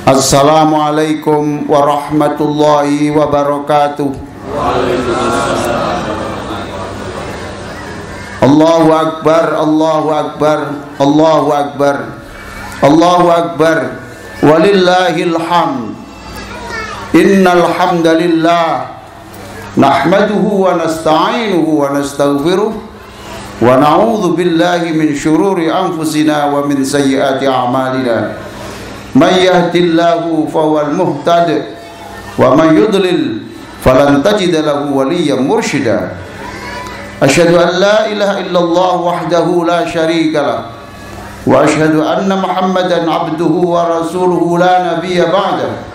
Assalamualaikum warahmatullahi wabarakatuh. Allahu Akbar, Allahu Akbar, Allahu Akbar, Allahu Akbar, walillahil hamd. Innal hamdalillah nahmaduhu wa nasta'inuhu wa nastaghfiruh wa na'udzu billahi min syururi anfusina wa min sayyiati a'malina. Man yahdihillahu fahuwal muhtad wa man yudlil falan tajida lahu waliyyan mursyida. Asyhadu an la ilaha illallah wahdahu la syarika lah wa asyhadu anna Muhammadan abduhu wa rasuluhu la nabiyya ba'da.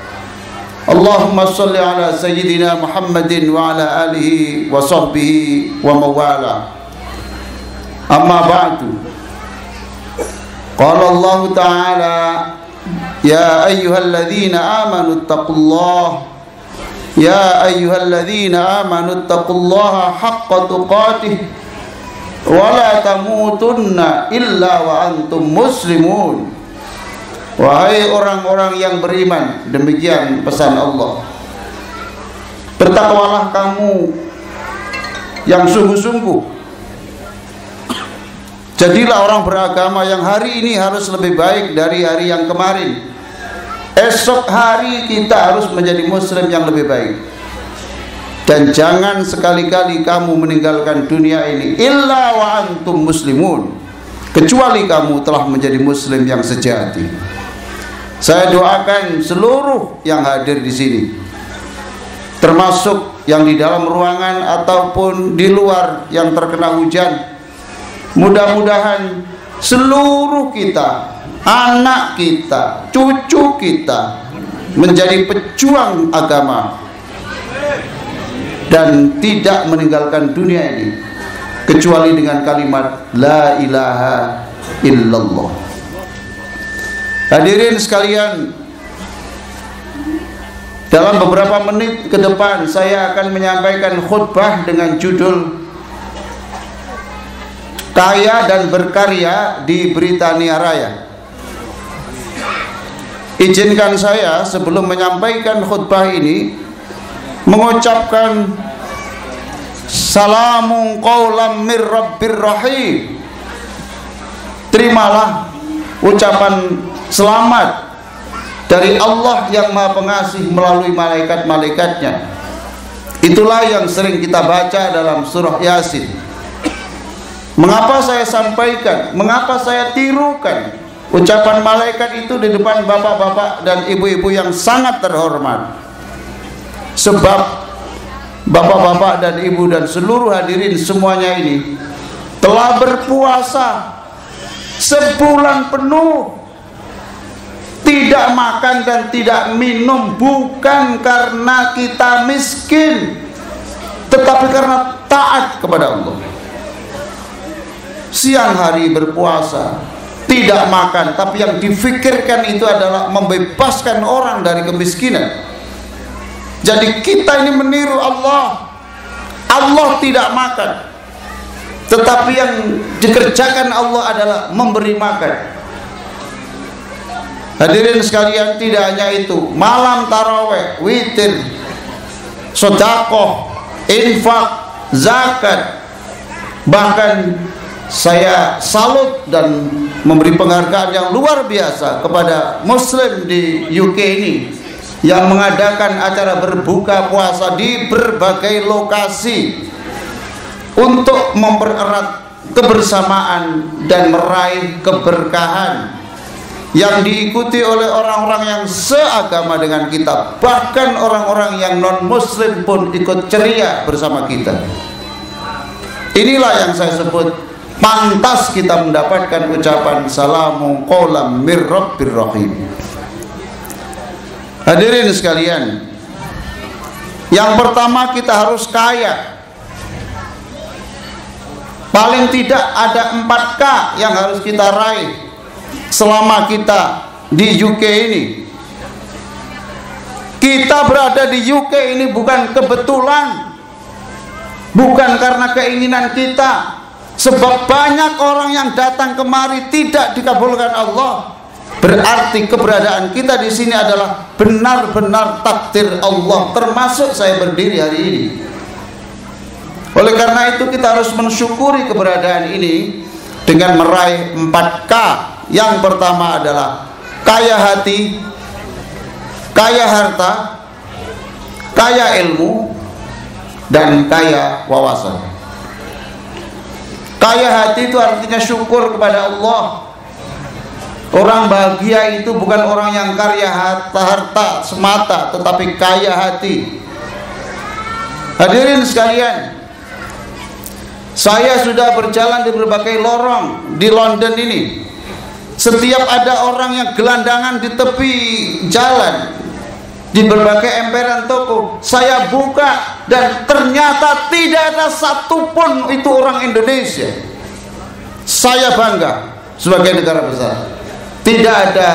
Allahumma shalli ala sayyidina Muhammadin wa ala alihi wa sahbihi wa mawala. Amma ba'du. Qala Allah Ta'ala: Ya ayyuhalladzina amanu taqullah, Ya ayyuhalladzina amanu taqullaha haqqa tuqatih wa la tamutunna illa wa antum muslimun. Wahai orang-orang yang beriman, demikian pesan Allah, bertakwalah kamu yang sungguh-sungguh. Jadilah orang beragama yang hari ini harus lebih baik dari hari yang kemarin. Esok hari kita harus menjadi muslim yang lebih baik. Dan jangan sekali-kali kamu meninggalkan dunia ini illa wa antum muslimun, kecuali kamu telah menjadi muslim yang sejati. Saya doakan seluruh yang hadir di sini, termasuk yang di dalam ruangan ataupun di luar yang terkena hujan. Mudah-mudahan seluruh kita, anak kita, cucu kita menjadi pejuang agama dan tidak meninggalkan dunia ini kecuali dengan kalimat la ilaha illallah. Hadirin sekalian, dalam beberapa menit ke depan saya akan menyampaikan khutbah dengan judul Kaya dan Berkarya di Britania Raya. Izinkan saya sebelum menyampaikan khutbah ini mengucapkan salamun qaulam mir rabbir rahim. Terimalah ucapan selamat dari Allah yang Maha Pengasih melalui malaikat-malaikatnya. Itulah yang sering kita baca dalam surah Yasin. Mengapa saya sampaikan, mengapa saya tirukan ucapan malaikat itu di depan bapak-bapak dan ibu-ibu yang sangat terhormat? Sebab bapak-bapak dan ibu dan seluruh hadirin semuanya ini telah berpuasa sebulan penuh, tidak makan dan tidak minum, bukan karena kita miskin, tetapi karena taat kepada Allah. Siang hari berpuasa, tidak makan, tapi yang difikirkan itu adalah membebaskan orang dari kemiskinan. Jadi kita ini meniru Allah. Allah tidak makan, tetapi yang dikerjakan Allah adalah memberi makan. Hadirin sekalian, tidak hanya itu, malam taraweh, witir, sedekah, infak, zakat. Bahkan saya salut dan memberi penghargaan yang luar biasa kepada muslim di UK ini yang mengadakan acara berbuka puasa di berbagai lokasi untuk mempererat kebersamaan dan meraih keberkahan yang diikuti oleh orang-orang yang seagama dengan kita. Bahkan orang-orang yang non-muslim pun ikut ceria bersama kita. Inilah yang saya sebut pantas kita mendapatkan ucapan salamu qaulam mir rabbir rahim. Hadirin sekalian, yang pertama kita harus kaya. Paling tidak ada 4K yang harus kita raih selama kita di UK ini. Kita berada di UK ini bukan kebetulan, bukan karena keinginan kita. Sebab banyak orang yang datang kemari tidak dikabulkan Allah. Berarti keberadaan kita di sini adalah benar-benar takdir Allah, termasuk saya berdiri hari ini. Oleh karena itu kita harus mensyukuri keberadaan ini dengan meraih 4K. Yang pertama adalah kaya hati, kaya harta, kaya ilmu, dan kaya wawasan. Kaya hati itu artinya syukur kepada Allah. Orang bahagia itu bukan orang yang kaya harta semata, tetapi kaya hati. Hadirin sekalian, saya sudah berjalan di berbagai lorong di London ini. Setiap ada orang yang gelandangan di tepi jalan, di berbagai emperan toko, saya buka dan ternyata tidak ada satupun itu orang Indonesia. Saya bangga sebagai negara besar, tidak ada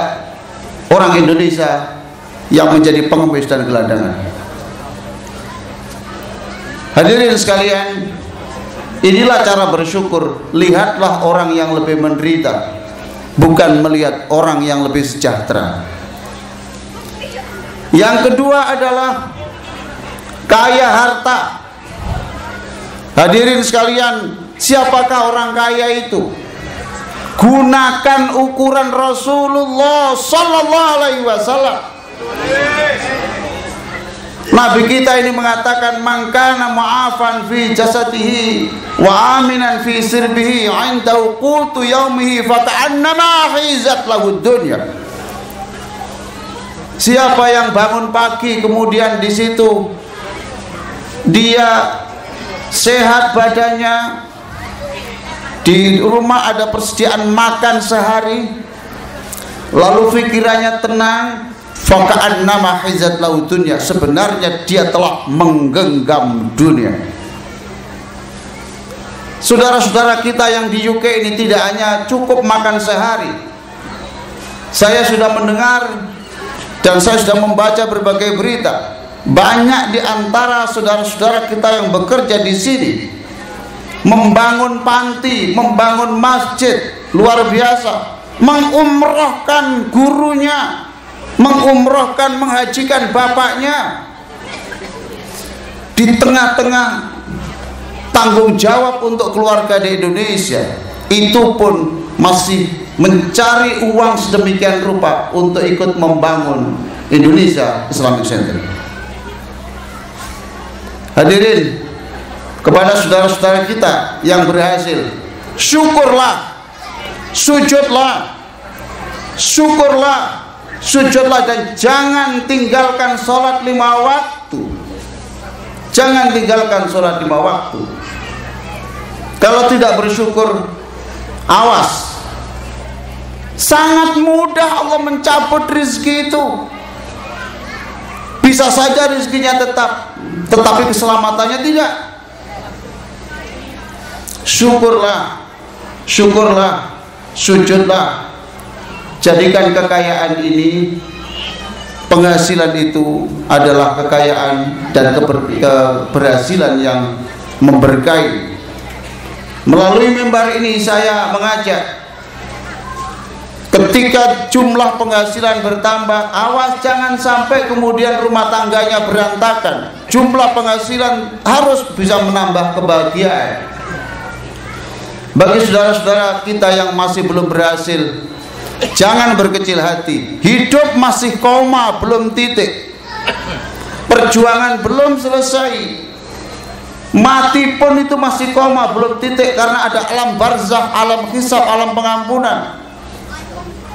orang Indonesia yang menjadi pengemis dan gelandangan. Hadirin sekalian, inilah cara bersyukur. Lihatlah orang yang lebih menderita, bukan melihat orang yang lebih sejahtera. Yang kedua adalah kaya harta. Hadirin sekalian, siapakah orang kaya itu? Gunakan ukuran Rasulullah sallallahu alaihi wasallam. Nabi kita ini mengatakan, man kana mu'afan fi jasadihi wa aminan fi sirbihi 'inda qutu yaumihi fa ka'annama hizat lahu dunya. Siapa yang bangun pagi kemudian di situ dia sehat badannya, di rumah ada persediaan makan sehari, lalu pikirannya tenang, faka'annama hizat lahu dunya, sebenarnya dia telah menggenggam dunia. Saudara-saudara kita yang di UK ini tidak hanya cukup makan sehari. Saya sudah mendengar dan saya sudah membaca berbagai berita, banyak di antara saudara-saudara kita yang bekerja di sini membangun panti, membangun masjid, luar biasa, mengumrohkan gurunya, mengumrohkan, menghajikan bapaknya, di tengah-tengah tanggung jawab untuk keluarga di Indonesia. Itu pun masih mencari uang sedemikian rupa untuk ikut membangun Indonesia Islamic Center. Hadirin, kepada saudara-saudara kita yang berhasil, syukurlah, sujudlah, syukurlah, sujudlah, dan jangan tinggalkan sholat 5 waktu. Jangan tinggalkan sholat 5 waktu. Kalau tidak bersyukur, awas, sangat mudah Allah mencabut rezeki itu. Bisa saja rezekinya tetap, tetapi keselamatannya tidak. Syukurlah, syukurlah, sujudlah. Jadikan kekayaan ini, penghasilan itu adalah kekayaan dan keberhasilan yang memberkahi. Melalui mimbar ini saya mengajak, ketika jumlah penghasilan bertambah, awas jangan sampai kemudian rumah tangganya berantakan. Jumlah penghasilan harus bisa menambah kebahagiaan. Bagi saudara-saudara kita yang masih belum berhasil, jangan berkecil hati. Hidup masih koma, belum titik. Perjuangan belum selesai. Mati pun itu masih koma, belum titik, karena ada alam barzakh, alam hisab, alam pengampunan.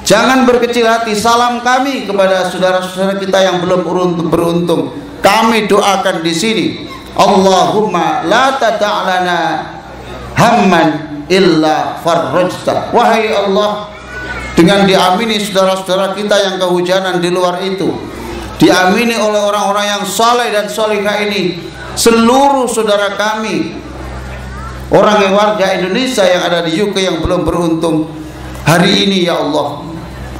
Jangan berkecil hati. Salam kami kepada saudara-saudara kita yang belum beruntung. Kami doakan di sini, Allahumma la tada'lana hamman illa farrajta. Wahai Allah, dengan diamini saudara-saudara kita yang kehujanan di luar itu, diamini oleh orang-orang yang saleh dan salihah ini, seluruh saudara kami, orang yang warga Indonesia yang ada di UK yang belum beruntung, hari ini ya Allah,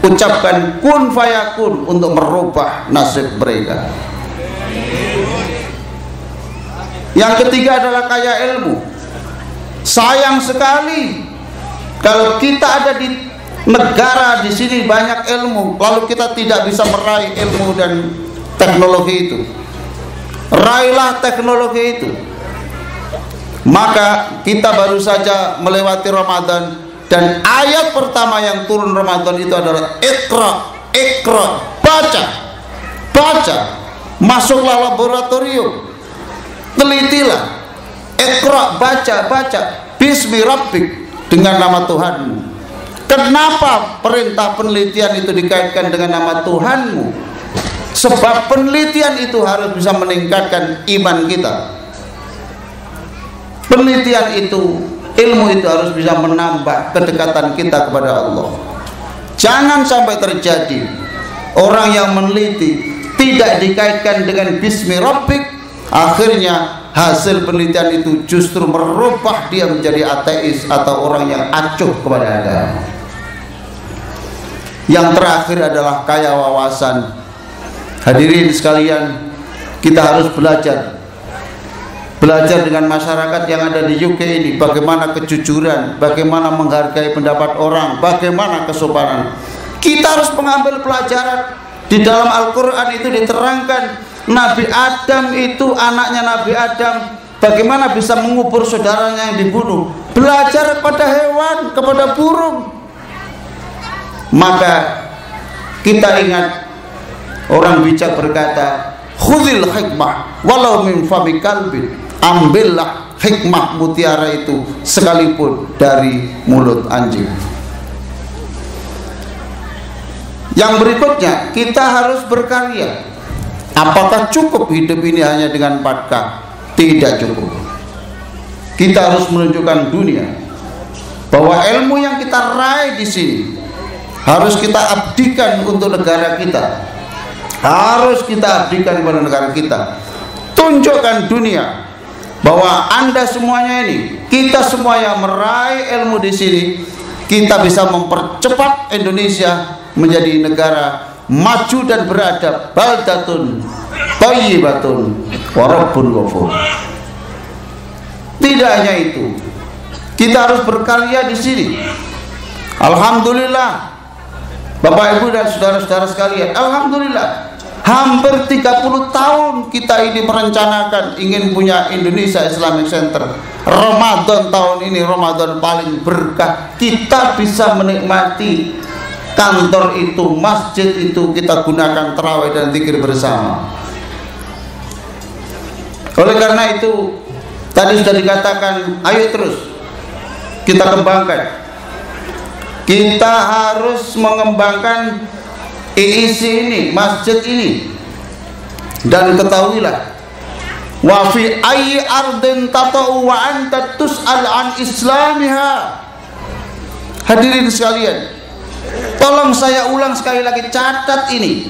ucapkan kun fayakun untuk merubah nasib mereka. Yang ketiga adalah kaya ilmu. Sayang sekali kalau kita ada di negara di sini banyak ilmu, lalu kita tidak bisa meraih ilmu dan teknologi itu. Raihlah teknologi itu. Maka kita baru saja melewati Ramadan, dan ayat pertama yang turun Ramadan itu adalah Iqra, Iqra, baca, baca. Masuklah laboratorium, telitilah, Iqra, baca, baca, Bismi Rabbik, dengan nama Tuhanmu. Kenapa perintah penelitian itu dikaitkan dengan nama Tuhanmu? Sebab penelitian itu harus bisa meningkatkan iman kita. Penelitian itu, ilmu itu harus bisa menambah kedekatan kita kepada Allah. Jangan sampai terjadi orang yang meneliti tidak dikaitkan dengan Bismi Rabbik, akhirnya hasil penelitian itu justru merubah dia menjadi ateis atau orang yang acuh kepada agama. Yang terakhir adalah kaya wawasan. Hadirin sekalian, kita harus belajar dengan masyarakat yang ada di UK ini, bagaimana kejujuran, bagaimana menghargai pendapat orang, bagaimana kesopanan. Kita harus mengambil pelajaran. Di dalam Al-Quran itu diterangkan Nabi Adam itu anaknya Nabi Adam, bagaimana bisa mengubur saudaranya yang dibunuh. Belajar kepada hewan, kepada burung. Maka kita ingat orang bijak berkata, khudhil hikmah walau min fami kalbin. Ambillah hikmah mutiara itu sekalipun dari mulut anjing. Yang berikutnya, kita harus berkarya. Apakah cukup hidup ini hanya dengan 4K? Tidak cukup. Kita harus menunjukkan dunia bahwa ilmu yang kita raih di sini harus kita abdikan untuk negara kita. Harus kita abdikan kepada negara kita. Tunjukkan dunia bahwa Anda semuanya ini, kita semua yang meraih ilmu di sini, kita bisa mempercepat Indonesia menjadi negara maju dan beradab. Baldatun thayyibatun wa rabbun ghafur. Tidak hanya itu, kita harus berkarya di sini. Alhamdulillah, Bapak Ibu dan saudara-saudara sekalian, alhamdulillah, hampir 30 tahun kita ini merencanakan ingin punya Indonesia Islamic Center. Ramadan tahun ini Ramadan paling berkah. Kita bisa menikmati kantor itu, masjid itu, kita gunakan tarawih dan zikir bersama. Oleh karena itu, tadi sudah dikatakan, ayo terus kita kembangkan. Kita harus mengembangkan IIC ini, masjid ini. Dan ketahuilah, wa fi ayyi ardin tata'u wa anta tus'al an islamiha. Hadirin sekalian, tolong saya ulang sekali lagi, catat ini.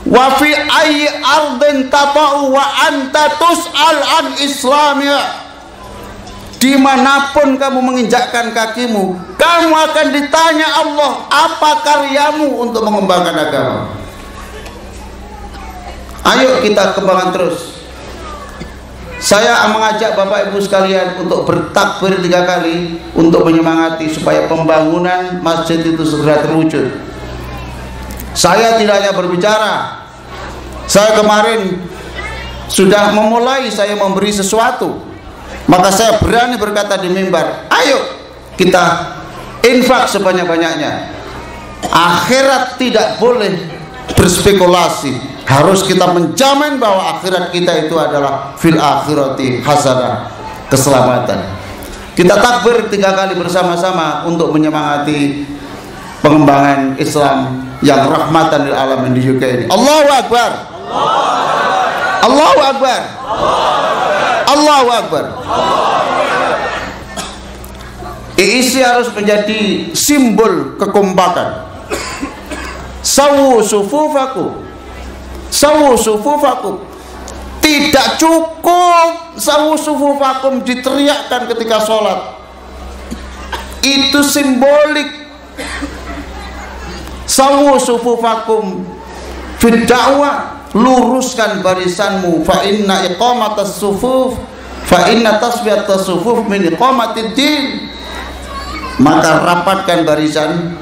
Wa fi ayyi ardin tata'u wa anta tus'al an islamiha. Dimanapun kamu menginjakkan kakimu, kamu akan ditanya Allah, apa karyamu untuk mengembangkan agama. Ayo kita kembangkan terus. Saya mengajak Bapak Ibu sekalian untuk bertakbir 3 kali untuk menyemangati supaya pembangunan masjid itu segera terwujud. Saya tidak hanya berbicara, saya kemarin sudah memulai, saya memberi sesuatu. Maka saya berani berkata di mimbar, ayo kita infak sebanyak-banyaknya. Akhirat tidak boleh berspekulasi, harus kita menjamin bahwa akhirat kita itu adalah fil akhirati hasanah, keselamatan. Kita takbir 3 kali bersama-sama untuk menyemangati pengembangan Islam yang rahmatan lil alamin di UK ini. Allahu Akbar, Allahu Akbar, Allahu Akbar. IIC harus menjadi simbol kekompakan. Sawu sufufakum, sawu sufufakum. Tidak cukup sawu sufufakum diteriakkan ketika sholat. Itu simbolik. Sawu sufufakum fid da'wah, luruskan barisanmu. Fa inna iqamatas sufuf, fa inna tasbiyatas sufuf min iqamatid din. Maka rapatkan barisan,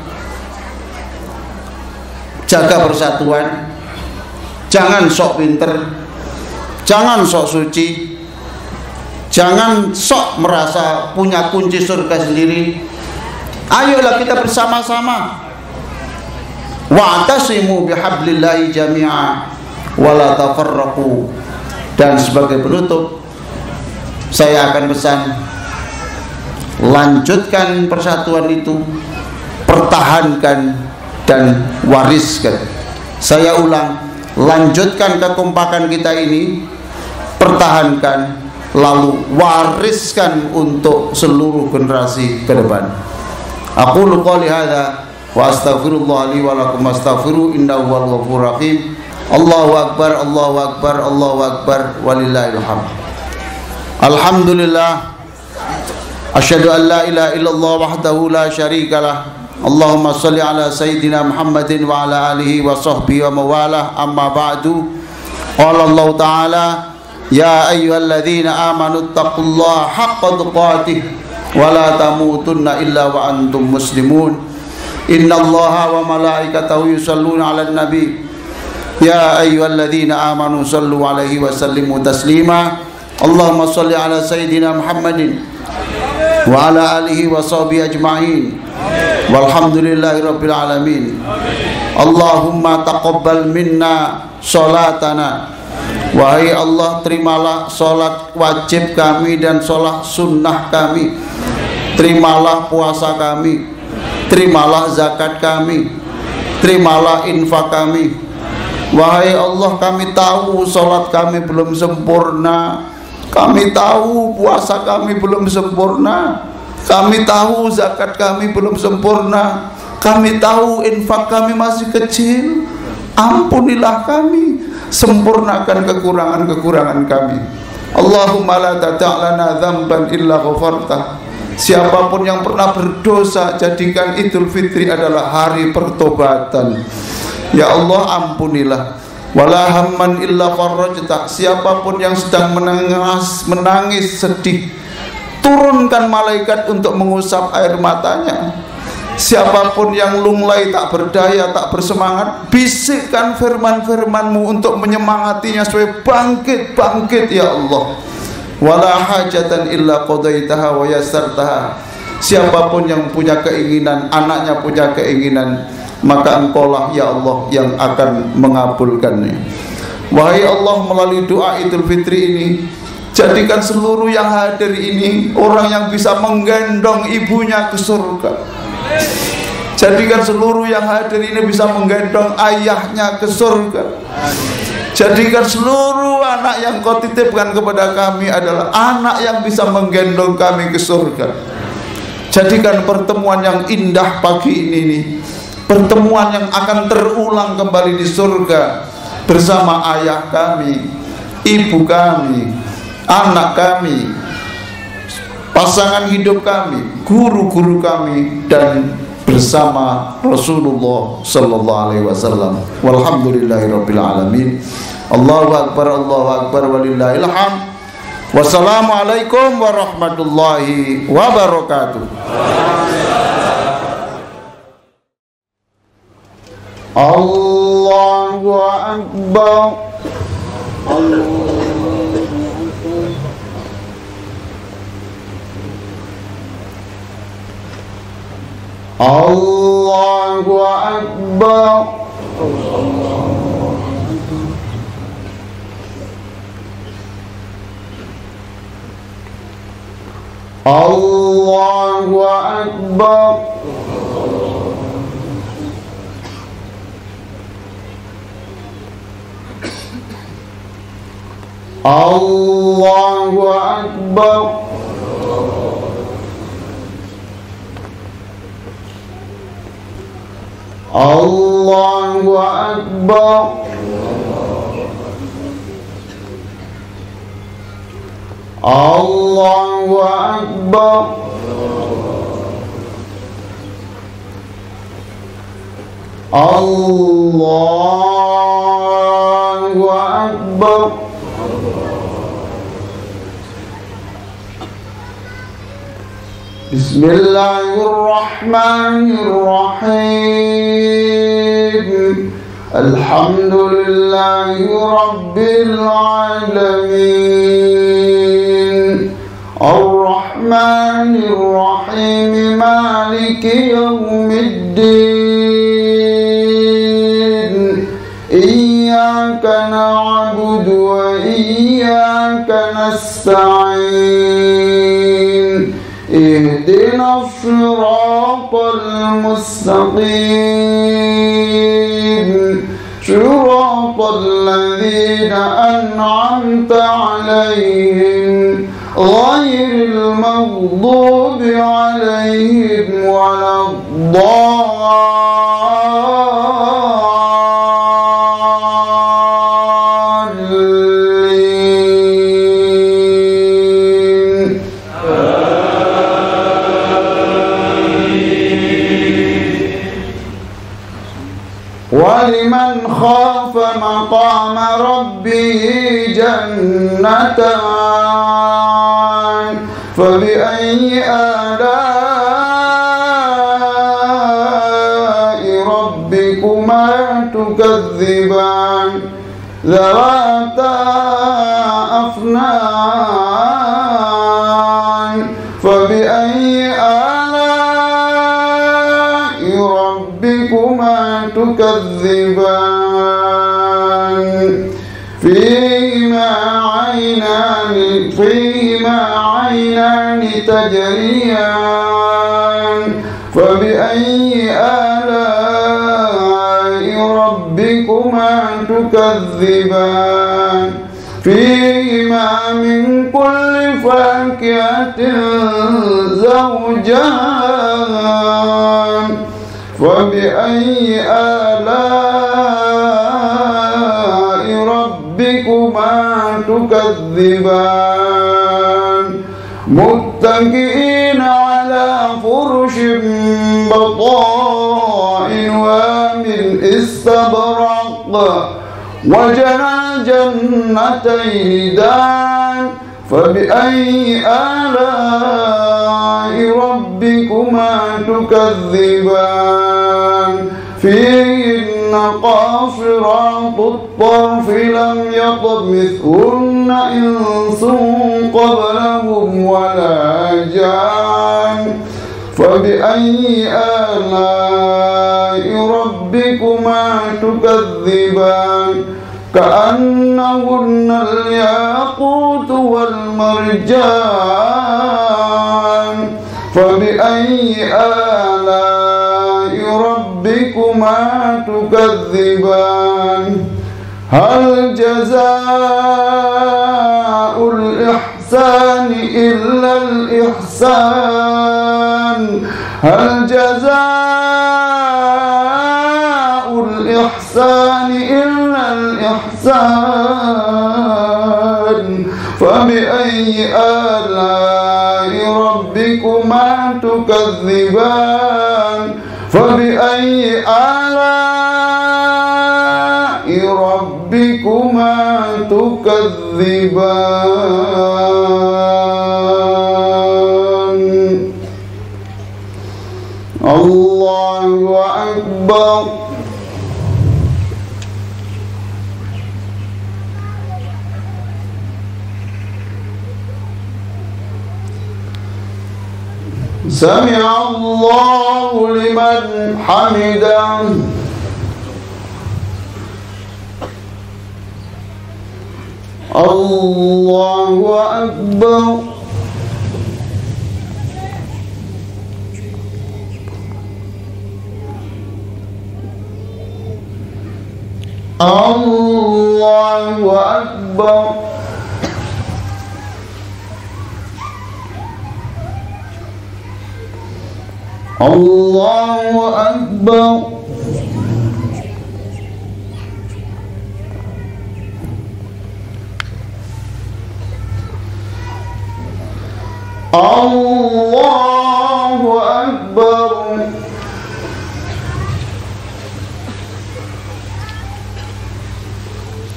jaga persatuan, jangan sok pinter, jangan sok suci, jangan sok merasa punya kunci surga sendiri. Ayolah kita bersama-sama, wa'tasimu bihablillahi jami'a wala tafarraqu. Dan sebagai penutup, saya akan pesan, lanjutkan persatuan itu, pertahankan dan wariskan. Saya ulang, lanjutkan kekompakan kita ini, pertahankan, lalu wariskan untuk seluruh generasi ke depan. Aqulu qouli hadza wa astaghfirullah li wa lakum astaghfiru innahu huwal ghafurur rahim. Allahu akbar, Allahu akbar, Allahu akbar, walillahil hamd. Alhamdulillah, asyhadu an la ilaha illallah wahdahu la syarika lah. Allahumma shalli ala sayyidina Muhammadin wa ala alihi wa sahbihi wa mawalah. Amma ba'du. Qala Allah ta'ala, ya ayyuhalladzina amanu taqullaha haqqa tuqatih wa la tamutunna illa wa antum muslimun. Innallaha wa malaikatahu yusalluna 'alan nabi. Ya ayyuhalladzina amanu sallu 'alaihi wa sallimu taslima. Allahumma shalli ala sayyidina Muhammadin wa ala alihi wa sahbihi ajma'in. Walhamdulillahi rabbil alamin. Allahumma taqabbal minna sholatana. Wahai Allah, terimalah sholat wajib kami dan sholat sunnah kami. Terimalah puasa kami, terimalah zakat kami, terimalah infak kami. Wahai Allah, kami tahu sholat kami belum sempurna, kami tahu puasa kami belum sempurna, kami tahu zakat kami belum sempurna, kami tahu infak kami masih kecil. Ampunilah kami, sempurnakan kekurangan-kekurangan kami. Allahumma la tada'lana dzamban illa ghafartah. Siapapun yang pernah berdosa, jadikan Idul Fitri adalah hari pertobatan. Ya Allah, ampunilah. Wala hamman illa farajtah. Siapapun yang sedang menangis sedih, turunkan malaikat untuk mengusap air matanya. Siapapun yang lunglai, tak berdaya, tak bersemangat, bisikkan firman-firman-Mu untuk menyemangatinya supaya bangkit, bangkit ya Allah. Wala hajatan illa qadaitaha wa yassartaha. Siapapun yang punya keinginan, anaknya punya keinginan, maka Engkaulah ya Allah yang akan mengabulkannya. Wahai Allah, melalui doa Idul Fitri ini, jadikan seluruh yang hadir ini orang yang bisa menggendong ibunya ke surga. Jadikan seluruh yang hadir ini bisa menggendong ayahnya ke surga. Jadikan seluruh anak yang Kau titipkan kepada kami adalah anak yang bisa menggendong kami ke surga. Jadikan pertemuan yang indah pagi ini pertemuan yang akan terulang kembali di surga bersama ayah kami, ibu kami, anak kami, pasangan hidup kami, guru-guru kami, dan bersama Rasulullah sallallahu alaihi wasallam. Walhamdulillahirabbil alamin. Allahu akbar, Allahu akbar, walillahil hamd. Wassalamualaikum warahmatullahi wabarakatuh. Allahu akbar. Allahu akbar. Allahu akbar. Allahu akbar. Allahu akbar. Allahu akbar. Allahu akbar. Bismillahirrahmanirrahim. الحمد لله رب العالمين الرحمن الرحيم مالك يوم الدين إياك نعبد وإياك نستعين اهدنا الصراط المستقيم صراط الذين أنعمت عليهم غير المغضوب عليهم ولا الضالين. ولمن خاف مقام ربه جنتان فبأي آلاء ربكما تكذبان ذواتا أفنان فبأي آلاء ربكما تكذبان فيهما عينان تجريان فبأي آلاء ربكما تكذبان فيهما من كل فاكهة زوجان فبأي آلاء ربكما تكذبان متكئين على فرش بطائنها من استبرق وجنى الجنتين دان فبأي آلاء ربكما تكذبان فيهن قاصرات الطرف لم يطمثهن إنس قبلهم ولا جان فبأي آلاء ربكما تكذبان كأنهن الياقوت والمرجان فبأي آلاء ربكما تكذبان هل جزاء الإحسان إلا الإحسان هل جزاء الإحسان إلا الإحسان فبأي آلاء ربكما تكذبان فبأي آلاء ربكما تكذبان الله أكبر سمع الله لمن حمده الله أكبر الله أكبر الله أكبر الله أكبر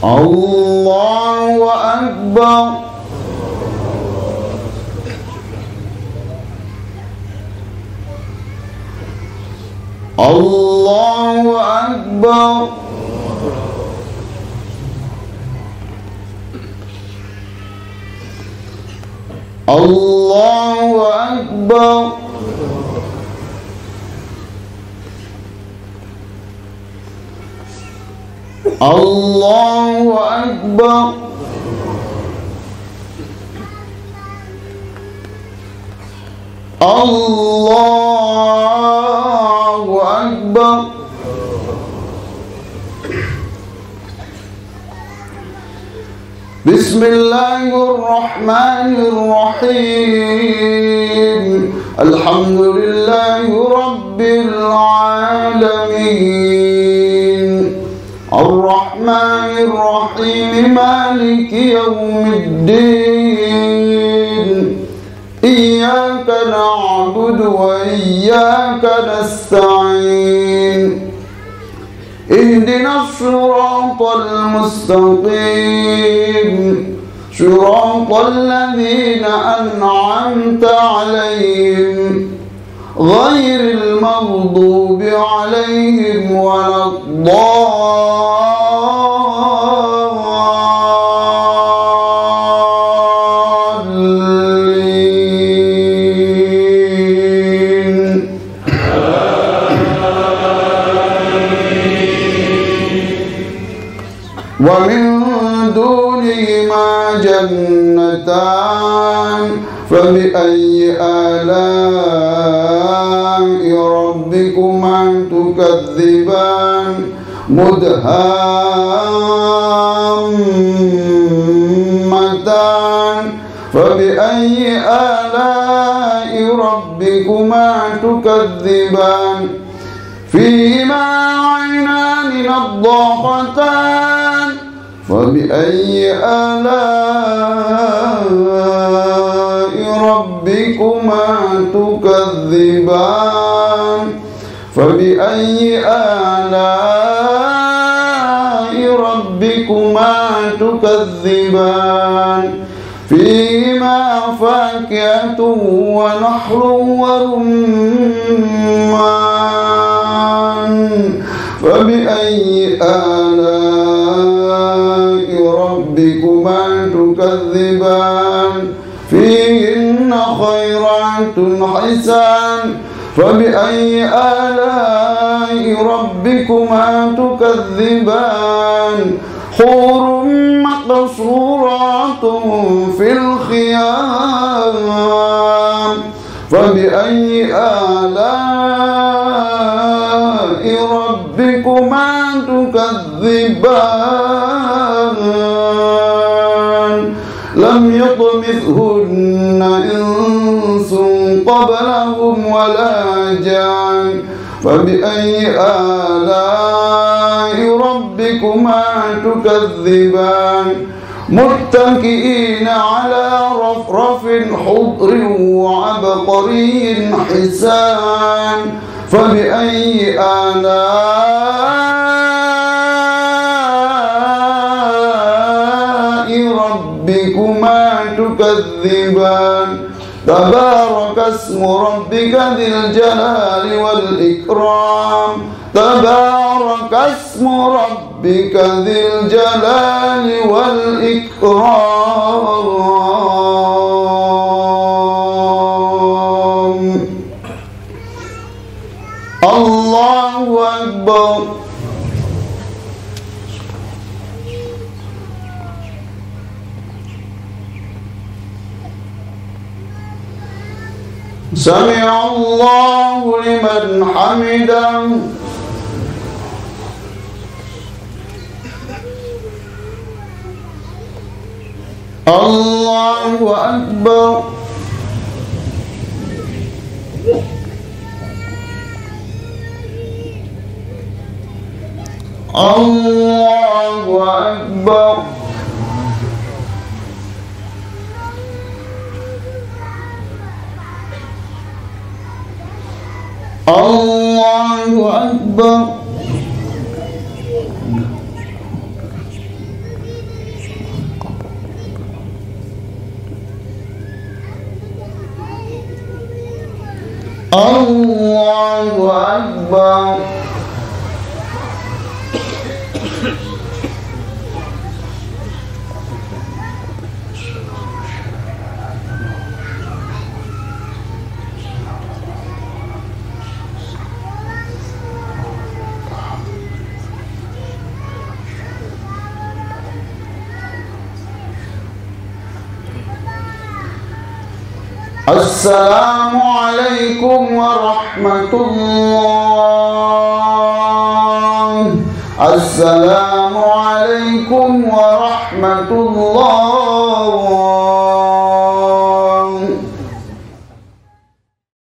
الله أكبر الله أكبر الله أكبر. الله أكبر. الله أكبر. بسم الله الرحمن الرحيم. الحمد لله رب العالمين الرحمن الرحيم مالك يوم الدين إياك نعبد وإياك نستعين اهدنا الصراط المستقيم صراط الذين أنعمت عليهم غير المغضوب عليهم ولا الضالين. ومن دونهما جنتان فبأي آلاء ربكما تكذبان مدهامتان فبأي آلاء ربكما تكذبان فيهما عينان نضاختان فبأي آلاء ربكما تكذبان فبأي آلاء ربكما تكذبان فيهما فاكهة ونحل ورمان فبأي آلاء ربكما تكذبان فيهن خيرات حسان فبأي آلاء ربكما تكذبان حور مقصورات في الخيام فبأي آلاء ربكما تكذبان لم يطمثهن إنس قبلهم ولا جان فبأي آلاء ربكما تكذبان متكئين على رفرف خضر وعبقري حسان فبأي آلاء ربكما تكذبان تبارك اسم ربك ذي الجلال والإكرام تبارك اسم ربك ذي الجلال والإكرام. الله أكبر. سمع الله لمن حمده. الله أكبر. الله أكبر. الله أكبر. الله أكبر. Assalamualaikum warahmatullahi. Assalamualaikum warahmatullahi.